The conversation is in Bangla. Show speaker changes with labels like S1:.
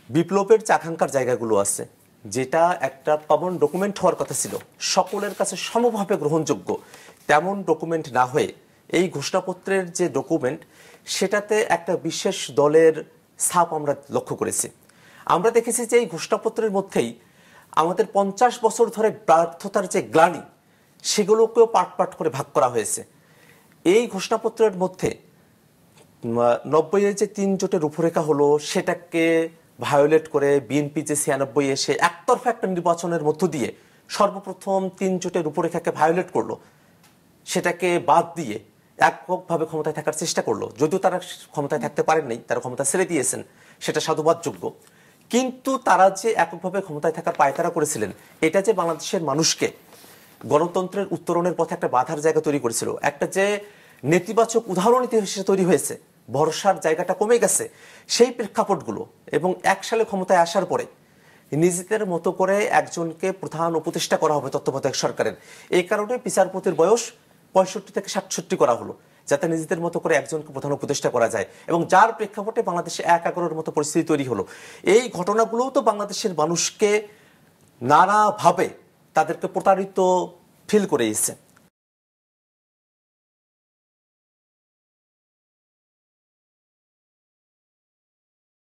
S1: বিপ্লবের যে আকাঙ্ক্ষার জায়গাগুলো আছে, যেটা একটা কমন ডকুমেন্ট হওয়ার কথা ছিল, সকলের কাছে সমভাবে গ্রহণযোগ্য, তেমন ডকুমেন্ট না হয়ে এই ঘোষণাপত্রের যে ডকুমেন্ট, সেটাতে একটা বিশেষ দলের ছাপ আমরা লক্ষ্য করেছি। আমরা দেখেছি যে এই ঘোষণাপত্রের মধ্যেই আমাদের 50 বছর ধরে ব্যর্থতার যে গ্লানি, সেগুলোকেও পাট পাট করে ভাগ করা হয়েছে। এই ঘোষণাপত্রের মধ্যে 90-এর যে 3 জোটের রূপরেখা হলো, সেটাকে ভায়োলেট করে বিএনপি যে 96 এসে একতরফা একটা নির্বাচনের মধ্য দিয়ে সর্বপ্রথম 3 জোটের রূপরেখাকে ভায়োলেট করলো, সেটাকে বাদ দিয়ে এককভাবে ক্ষমতায় থাকার চেষ্টা করলো। যদিও তারা ক্ষমতায় থাকতে পারেন নাই, তারা ক্ষমতা ছেড়ে দিয়েছেন, সেটা সাধুবাদযোগ্য। কিন্তু তারা যে এককভাবে ক্ষমতায় থাকার পায়তারা করেছিলেন, এটা যে বাংলাদেশের মানুষকে গণতন্ত্রের উত্তরণের পথে একটা বাধার জায়গা তৈরি করেছিল, একটা যে নেতিবাচক উদাহরণ হিসেবে তৈরি হয়েছে, ভরসার জায়গাটা কমে গেছে, সেই প্রেক্ষাপটগুলো এবং 1 সালে ক্ষমতায় আসার পরে নিজেদের মতো করে একজনকে প্রধান উপদেষ্টা করা হবে তত্ত্বাবধায়ক সরকারের। এই কারণে বিচারপতির বয়স 65 থেকে 67 করা হলো, যাতে নিজেদের মতো করে একজনকে প্রধান উপদেষ্টা করা যায়, এবং যার প্রেক্ষাপটে বাংলাদেশে 1-11-এর মতো পরিস্থিতি তৈরি হলো। এই ঘটনাগুলোও তো বাংলাদেশের মানুষকে নানাভাবে তাদেরকে প্রতারিত ফিল করেছে।